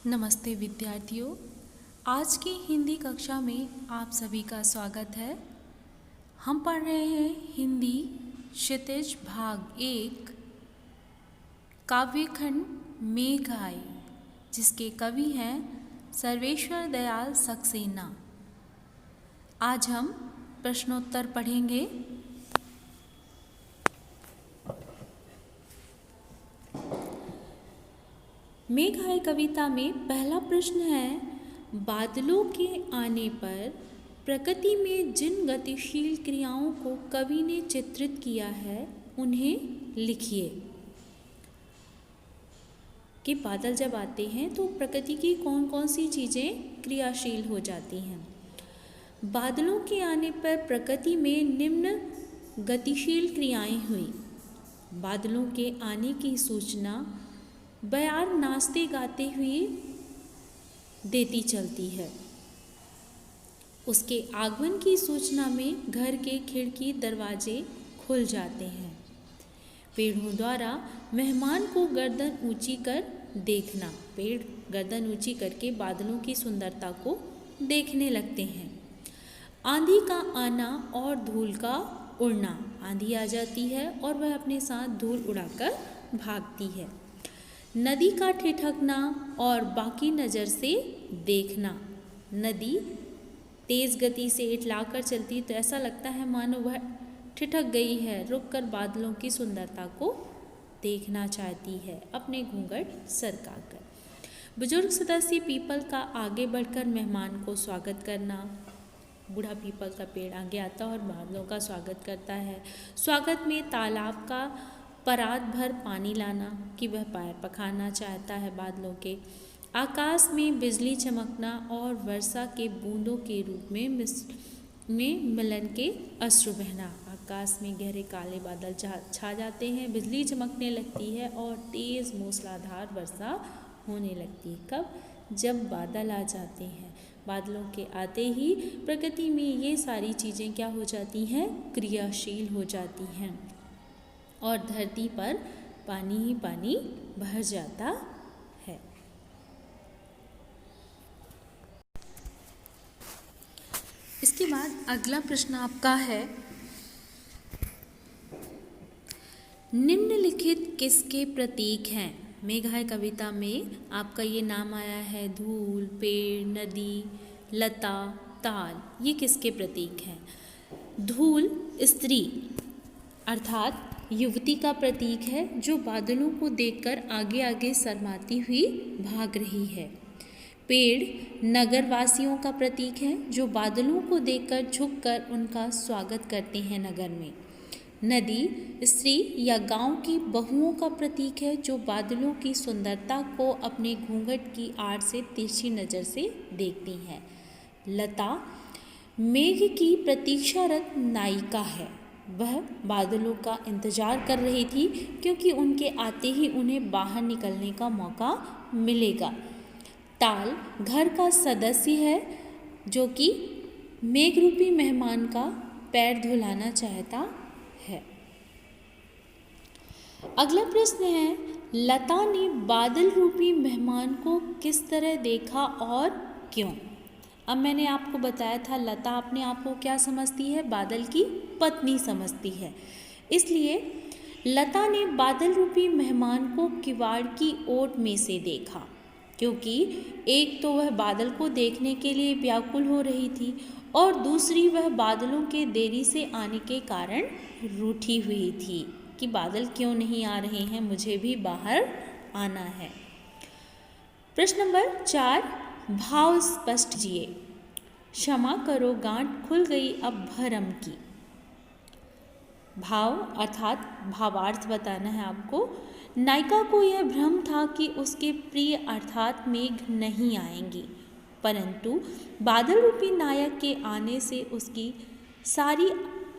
नमस्ते विद्यार्थियों। आज की हिंदी कक्षा में आप सभी का स्वागत है। हम पढ़ रहे हैं हिंदी क्षितिज भाग 1 काव्यखंड मेघाई, जिसके कवि हैं सर्वेश्वर दयाल सक्सेना। आज हम प्रश्नोत्तर पढ़ेंगे। मेघाई कविता में पहला प्रश्न है, बादलों के आने पर प्रकृति में जिन गतिशील क्रियाओं को कवि ने चित्रित किया है उन्हें लिखिए। कि बादल जब आते हैं तो प्रकृति की कौन कौन सी चीज़ें क्रियाशील हो जाती हैं। बादलों के आने पर प्रकृति में निम्न गतिशील क्रियाएं हुई। बादलों के आने की सूचना बयार नाचते गाते हुए देती चलती है। उसके आगमन की सूचना में घर के खिड़की दरवाजे खुल जाते हैं। पेड़ों द्वारा मेहमान को गर्दन ऊंची कर देखना। पेड़ गर्दन ऊंची करके बादलों की सुंदरता को देखने लगते हैं। आंधी का आना और धूल का उड़ना। आंधी आ जाती है और वह अपने साथ धूल उड़ाकर भागती है। नदी का ठिठकना और बाकी नज़र से देखना। नदी तेज़ गति से इठलाकर चलती तो ऐसा लगता है मानो वह ठिठक गई है, रुककर बादलों की सुंदरता को देखना चाहती है, अपने घूंघट सरकाकर। बुजुर्ग सदस्य पीपल का आगे बढ़कर मेहमान को स्वागत करना। बूढ़ा पीपल का पेड़ आगे आता और बादलों का स्वागत करता है। स्वागत में तालाब का परात भर पानी लाना कि वह पैर पखारना चाहता है बादलों के। आकाश में बिजली चमकना और वर्षा के बूंदों के रूप में मिलन के अश्रु बहना। आकाश में गहरे काले बादल छा जाते हैं, बिजली चमकने लगती है और तेज़ मूसलाधार वर्षा होने लगती है। कब? जब बादल आ जाते हैं। बादलों के आते ही प्रकृति में ये सारी चीज़ें क्या हो जाती हैं? क्रियाशील हो जाती हैं और धरती पर पानी ही पानी भर जाता है। इसके बाद अगला प्रश्न आपका है, निम्नलिखित किसके प्रतीक हैं? मेघाई कविता में आपका ये नाम आया है, धूल, पेड़, नदी, लता, ताल। ये किसके प्रतीक हैं? धूल स्त्री अर्थात युवती का प्रतीक है, जो बादलों को देखकर आगे आगे शर्माती हुई भाग रही है। पेड़ नगरवासियों का प्रतीक है, जो बादलों को देखकर झुककर उनका स्वागत करते हैं नगर में। नदी स्त्री या गांव की बहुओं का प्रतीक है, जो बादलों की सुंदरता को अपने घूंघट की आड़ से तिरछी नज़र से देखती हैं। लता मेघ की प्रतीक्षारत नायिका है। वह बादलों का इंतजार कर रही थी, क्योंकि उनके आते ही उन्हें बाहर निकलने का मौका मिलेगा। ताल घर का सदस्य है, जो कि मेघरूपी मेहमान का पैर धुलाना चाहता है। अगला प्रश्न है, लता ने बादल रूपी मेहमान को किस तरह देखा और क्यों? अब मैंने आपको बताया था लता अपने आप को क्या समझती है? बादल की पत्नी समझती है। इसलिए लता ने बादल रूपी मेहमान को किवाड़ की ओट में से देखा, क्योंकि एक तो वह बादल को देखने के लिए व्याकुल हो रही थी और दूसरी वह बादलों के देरी से आने के कारण रूठी हुई थी कि बादल क्यों नहीं आ रहे हैं, मुझे भी बाहर आना है। प्रश्न नंबर 4, भाव स्पष्ट कीजिए। क्षमा करो गांठ खुल गई अब भरम की। भाव अर्थात भावार्थ बताना है आपको। नायिका को यह भ्रम था कि उसके प्रिय अर्थात मेघ नहीं आएंगी, परंतु बादल रूपी नायक के आने से उसकी सारी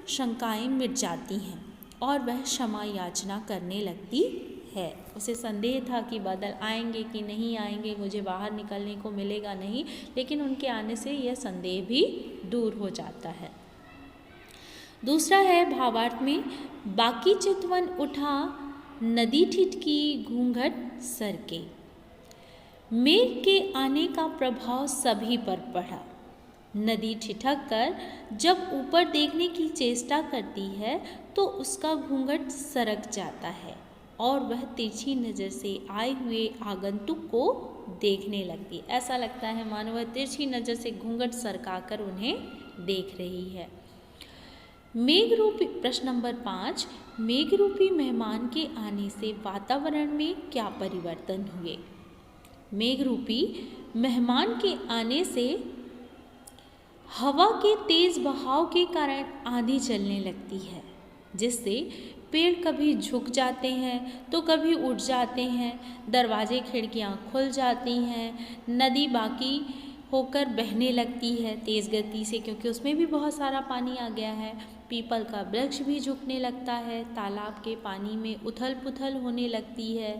शंकाएं मिट जाती हैं और वह क्षमा याचना करने लगती है। उसे संदेह था कि बादल आएंगे कि नहीं आएंगे, मुझे बाहर निकलने को मिलेगा नहीं, लेकिन उनके आने से यह संदेह भी दूर हो जाता है। दूसरा है भावार्थ में, बाकी चितवन उठा नदी ठिठकी घूंघट सर के। मेघ के आने का प्रभाव सभी पर पड़ा। नदी ठिठक कर जब ऊपर देखने की चेष्टा करती है तो उसका घूंघट सरक जाता है और वह तिरछी नज़र से आए हुए आगंतुक को देखने लगती। ऐसा लगता है मानो वह तिरछी नज़र से घूंघट सरकाकर उन्हें देख रही है। मेघरूपी प्रश्न नंबर 5, मेघरूपी मेहमान के आने से वातावरण में क्या परिवर्तन हुए? मेघरूपी मेहमान के आने से हवा के तेज बहाव के कारण आंधी चलने लगती है, जिससे पेड़ कभी झुक जाते हैं तो कभी उठ जाते हैं, दरवाजे खिड़कियां खुल जाती हैं, नदी बाकी होकर बहने लगती है तेज़ गति से क्योंकि उसमें भी बहुत सारा पानी आ गया है। पीपल का वृक्ष भी झुकने लगता है, तालाब के पानी में उथल पुथल होने लगती है,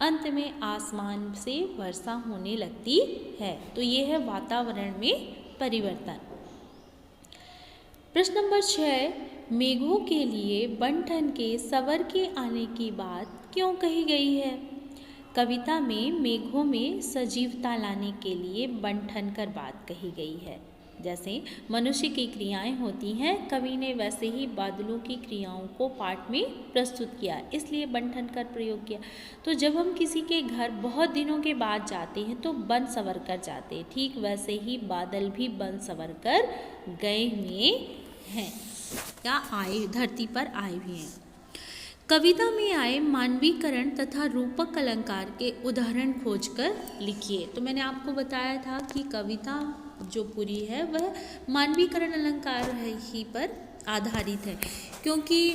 अंत में आसमान से वर्षा होने लगती है। तो ये है वातावरण में परिवर्तन। प्रश्न नंबर 6, मेघों के लिए बन-ठन के सवर के आने की बात क्यों कही गई है? कविता में मेघों में सजीवता लाने के लिए बन-ठन कर बात कही गई है। जैसे मनुष्य की क्रियाएं होती हैं, कवि ने वैसे ही बादलों की क्रियाओं को पाठ में प्रस्तुत किया, इसलिए बन-ठन कर प्रयोग किया। तो जब हम किसी के घर बहुत दिनों के बाद जाते हैं तो बन सवर कर जाते हैं, ठीक वैसे ही बादल भी बन सवर कर गए हुए हैं या आए धरती पर आए हुए हैं। कविता में आए मानवीकरण तथा रूपक अलंकार के उदाहरण खोजकर लिखिए। तो मैंने आपको बताया था कि कविता जो पूरी है वह मानवीकरण अलंकार ही पर आधारित है, क्योंकि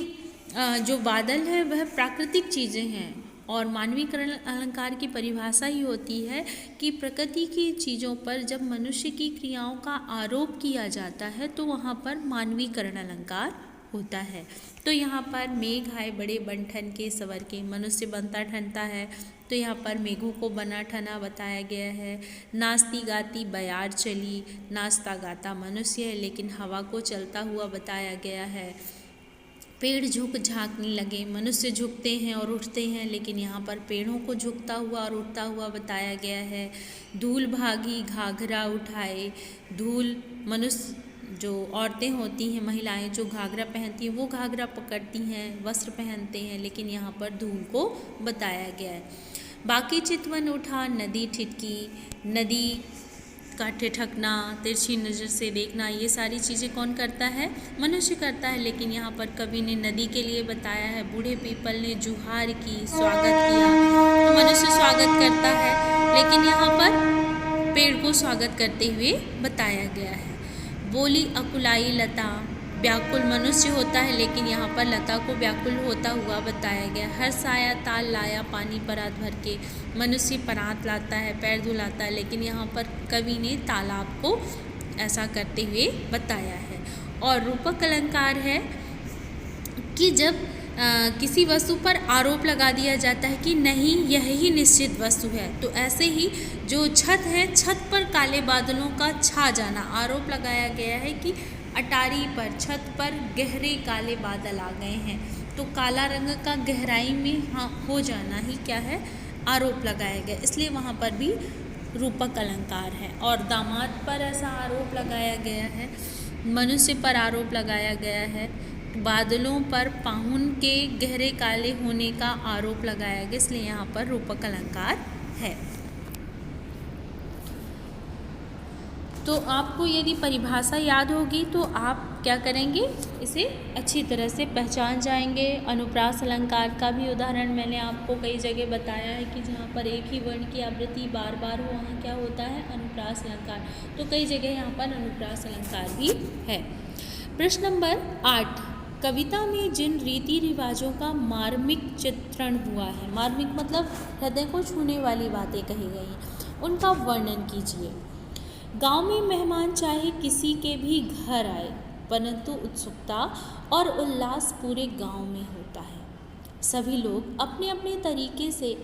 जो बादल है वह प्राकृतिक चीज़ें हैं और मानवीकरण अलंकार की परिभाषा ही होती है कि प्रकृति की चीज़ों पर जब मनुष्य की क्रियाओं का आरोप किया जाता है तो वहाँ पर मानवीकरण अलंकार होता है। तो यहाँ पर मेघ आए बड़े बन-ठन के सवर के, मनुष्य बनता ठनता है, तो यहाँ पर मेघों को बना ठना बताया गया है। नाचती गाती बयार चली, नाचता गाता मनुष्य है लेकिन हवा को चलता हुआ बताया गया है। पेड़ झुक झांकने लगे, मनुष्य झुकते हैं और उठते हैं लेकिन यहाँ पर पेड़ों को झुकता हुआ और उठता हुआ बताया गया है। धूल भागी घाघरा उठाए, धूल मनुष्य जो औरतें होती हैं, महिलाएं जो घाघरा पहनती हैं वो घाघरा पकड़ती हैं, वस्त्र पहनते हैं, लेकिन यहाँ पर धूल को बताया गया है। बाकी चितवन उठा नदी ठिठकी, नदी का ठिठकना, तिरछी नज़र से देखना, ये सारी चीज़ें कौन करता है? मनुष्य करता है, लेकिन यहाँ पर कवि ने नदी के लिए बताया है। बूढ़े पीपल ने जुहार की, स्वागत किया, तो मनुष्य स्वागत करता है, लेकिन यहाँ पर पेड़ को स्वागत करते हुए बताया गया है। बोली अकुलाई लता, व्याकुल मनुष्य होता है लेकिन यहाँ पर लता को व्याकुल होता हुआ बताया गया। हर्ष आया ताल लाया पानी परात भर के, मनुष्य परात लाता है, पैर धुलाता है, लेकिन यहाँ पर कवि ने तालाब को ऐसा करते हुए बताया है। और रूपक अलंकार है कि जब किसी वस्तु पर आरोप लगा दिया जाता है कि नहीं यह ही निश्चित वस्तु है, तो ऐसे ही जो छत है, छत पर काले बादलों का छा जाना, आरोप लगाया गया है कि अटारी पर, छत पर गहरे काले बादल आ गए हैं, तो काला रंग का गहराई में हो जाना ही क्या है? आरोप लगाया गया, इसलिए वहाँ पर भी रूपक अलंकार है। और दामाद पर ऐसा आरोप लगाया गया है, मनुष्य पर आरोप लगाया गया है, बादलों पर पाहुन के गहरे काले होने का आरोप लगाया गया, इसलिए यहाँ पर रूपक अलंकार है। तो आपको यदि परिभाषा याद होगी तो आप क्या करेंगे? इसे अच्छी तरह से पहचान जाएंगे। अनुप्रास अलंकार का भी उदाहरण मैंने आपको कई जगह बताया है कि जहाँ पर एक ही वर्ण की आवृत्ति बार बार हो वहाँ क्या होता है? अनुप्रास अलंकार। तो कई जगह यहाँ पर अनुप्रास अलंकार भी है। प्रश्न नंबर 8, कविता में जिन रीति रिवाजों का मार्मिक चित्रण हुआ है, मार्मिक मतलब हृदय को छूने वाली बातें कही गई हैं, उनका वर्णन कीजिए। गांव में मेहमान चाहे किसी के भी घर आए, परंतु उत्सुकता और उल्लास पूरे गांव में होता है। सभी लोग अपने अपने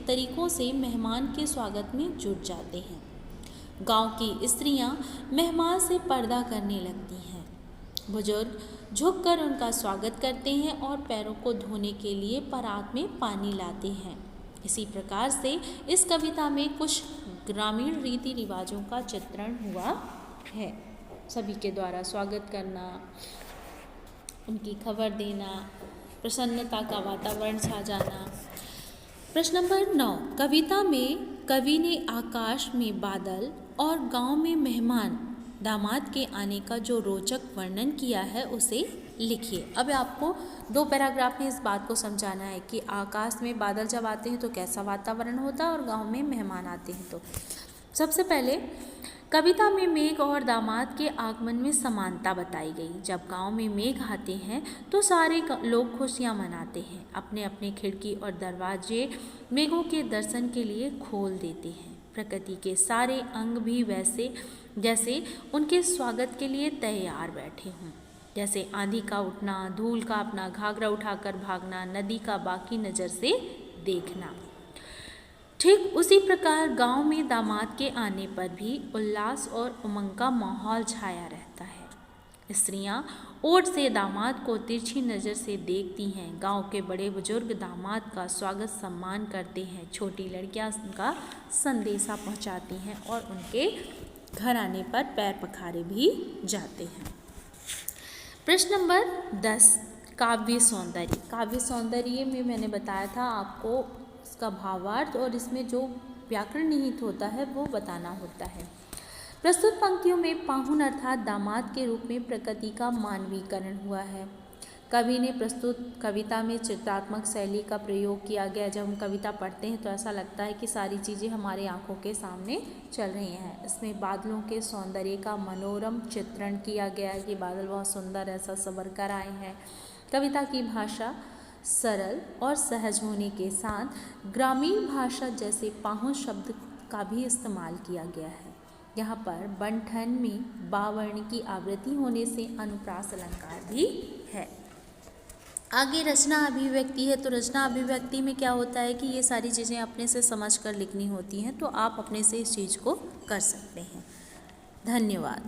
तरीकों से मेहमान के स्वागत में जुट जाते हैं। गांव की स्त्रियां मेहमान से पर्दा करने लगती हैं। बुजुर्ग झुककर उनका स्वागत करते हैं और पैरों को धोने के लिए परात में पानी लाते हैं। इसी प्रकार से इस कविता में कुछ ग्रामीण रीति रिवाजों का चित्रण हुआ है। सभी के द्वारा स्वागत करना, उनकी खबर देना, प्रसन्नता का वातावरण छा जाना। प्रश्न नंबर 9, कविता में कवि ने आकाश में बादल और गांव में मेहमान दामाद के आने का जो रोचक वर्णन किया है उसे लिखिए। अब आपको 2 पैराग्राफ में इस बात को समझाना है कि आकाश में बादल जब आते हैं तो कैसा वातावरण होता है और गांव में मेहमान आते हैं। तो सबसे पहले कविता में मेघ और दामाद के आगमन में समानता बताई गई। जब गांव में मेघ आते हैं तो सारे लोग खुशियां मनाते हैं, अपने अपने खिड़की और दरवाजे मेघों के दर्शन के लिए खोल देते हैं। प्रकृति के सारे अंग भी वैसे जैसे उनके स्वागत के लिए तैयार बैठे हों, जैसे आंधी का उठना, धूल का अपना घाघरा उठाकर भागना, नदी का बाकी नज़र से देखना। ठीक उसी प्रकार गांव में दामाद के आने पर भी उल्लास और उमंग का माहौल छाया रहता है। स्त्रियां ओट से दामाद को तिरछी नज़र से देखती हैं। गांव के बड़े बुजुर्ग दामाद का स्वागत सम्मान करते हैं। छोटी लड़कियां उनका संदेशा पहुंचाती हैं और उनके घर आने पर पैर पखारे भी जाते हैं। प्रश्न नंबर 10, काव्य सौंदर्य। काव्य सौंदर्य में मैंने बताया था आपको इसका भावार्थ और इसमें जो व्याकरण निहित होता है वो बताना होता है। प्रस्तुत पंक्तियों में पाहुन अर्थात दामाद के रूप में प्रकृति का मानवीकरण हुआ है। कवि ने प्रस्तुत कविता में चित्रात्मक शैली का प्रयोग किया गया। जब हम कविता पढ़ते हैं तो ऐसा लगता है कि सारी चीज़ें हमारे आंखों के सामने चल रही हैं। इसमें बादलों के सौंदर्य का मनोरम चित्रण किया गया है कि बादल बहुत सुंदर ऐसा संवर कर आए हैं। कविता की भाषा सरल और सहज होने के साथ ग्रामीण भाषा जैसे पाहुन शब्द का भी इस्तेमाल किया गया है। यहाँ पर बंठन में बावर्ण की आवृत्ति होने से अनुप्रास अलंकार भी है। आगे रचना अभिव्यक्ति है। तो रचना अभिव्यक्ति में क्या होता है कि ये सारी चीज़ें अपने से समझ कर लिखनी होती हैं, तो आप अपने से इस चीज़ को कर सकते हैं। धन्यवाद।